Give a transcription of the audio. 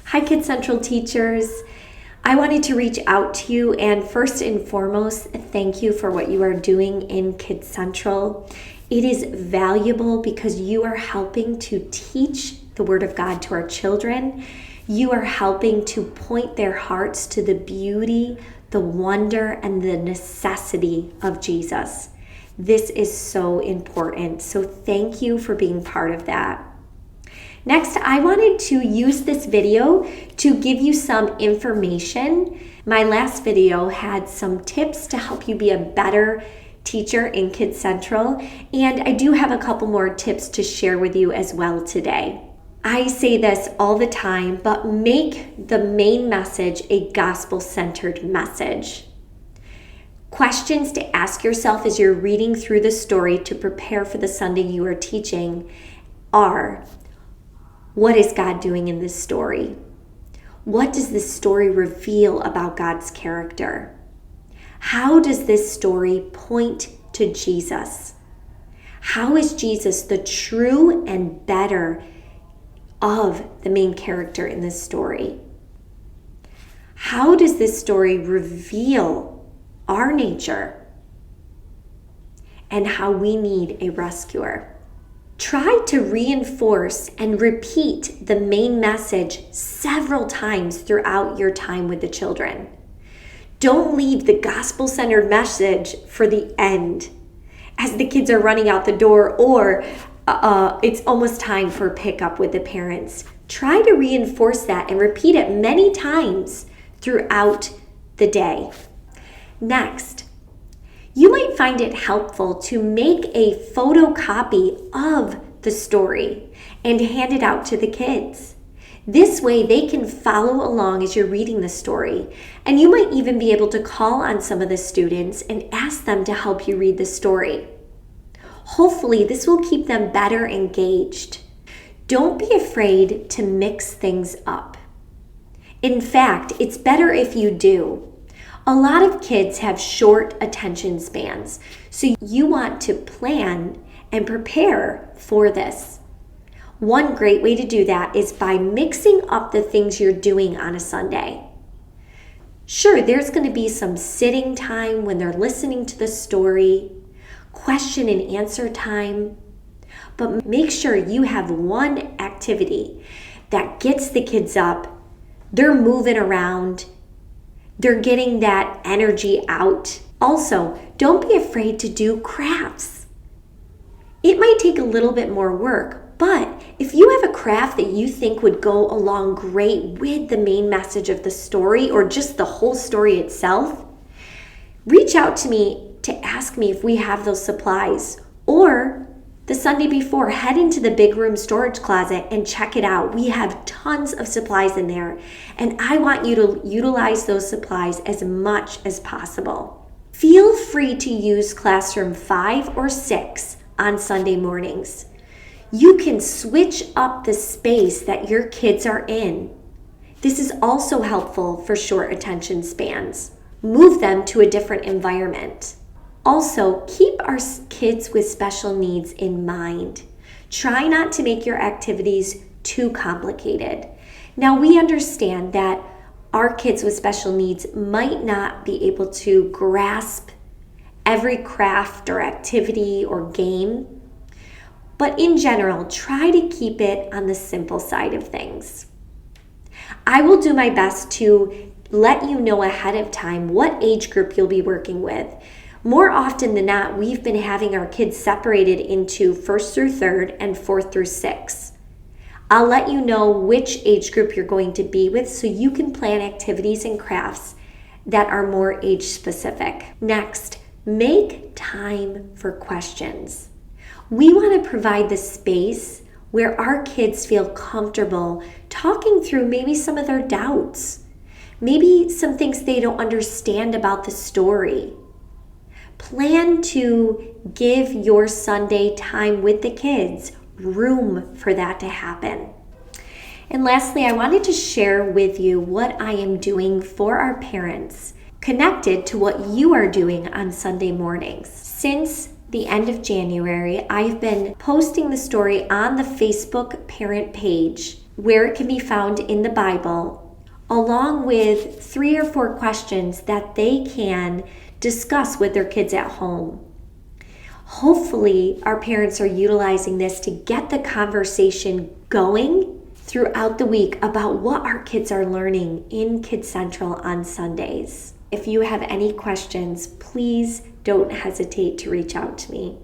Hi, Kids Central teachers. I wanted to reach out to you and first and foremost, thank you for what you are doing in Kids Central. It is valuable because you are helping to teach the Word of God to our children. You are helping to point their hearts to the beauty, the wonder, and the necessity of Jesus. This is so important. So thank you for being part of that. Next, I wanted to use this video to give you some information. My last video had some tips to help you be a better teacher in Kids Central, and I do have a couple more tips to share with you as well today. I say this all the time, but make the main message a gospel-centered message. Questions to ask yourself as you're reading through the story to prepare for the Sunday you are teaching are: what is God doing in this story? What does this story reveal about God's character? How does this story point to Jesus? How is Jesus the true and better of the main character in this story? How does this story reveal our nature and how we need a rescuer? Try to reinforce and repeat the main message several times throughout your time with the children. Don't leave the gospel-centered message for the end as the kids are running out the door or it's almost time for pickup with the parents. Try to reinforce that and repeat it many times throughout the day. Next, you might find it helpful to make a photocopy of the story and hand it out to the kids. This way they can follow along as you're reading the story, and you might even be able to call on some of the students and ask them to help you read the story. Hopefully, this will keep them better engaged. Don't be afraid to mix things up. In fact, it's better if you do. A lot of kids have short attention spans, so you want to plan and prepare for this. One great way to do that is by mixing up the things you're doing on a Sunday. Sure, there's going to be some sitting time when they're listening to the story, question and answer time, but make sure you have one activity that gets the kids up, they're moving around, they're getting that energy out. Also, don't be afraid to do crafts. It might take a little bit more work, but if you have a craft that you think would go along great with the main message of the story or just the whole story itself, reach out to me to ask me if we have those supplies. Or the Sunday before, head into the big room storage closet and check it out. We have tons of supplies in there, and I want you to utilize those supplies as much as possible. Feel free to use classroom 5 or 6 on Sunday mornings. You can switch up the space that your kids are in. This is also helpful for short attention spans. Move them to a different environment. Also, keep our kids with special needs in mind. Try not to make your activities too complicated. Now, we understand that our kids with special needs might not be able to grasp every craft or activity or game, but in general, try to keep it on the simple side of things. I will do my best to let you know ahead of time what age group you'll be working with. More often than not, we've been having our kids separated into 1st through 3rd and 4th through 6th. I'll let you know which age group you're going to be with so you can plan activities and crafts that are more age specific. Next, make time for questions. We want to provide the space where our kids feel comfortable talking through maybe some of their doubts, maybe some things they don't understand about the story. Plan to give your Sunday time with the kids room for that to happen. And lastly, I wanted to share with you what I am doing for our parents connected to what you are doing on Sunday mornings. Since the end of January, I've been posting the story on the Facebook parent page where it can be found in the Bible, along with 3 or 4 questions that they can discuss with their kids at home. Hopefully, our parents are utilizing this to get the conversation going throughout the week about what our kids are learning in Kids Central on Sundays. If you have any questions, please don't hesitate to reach out to me.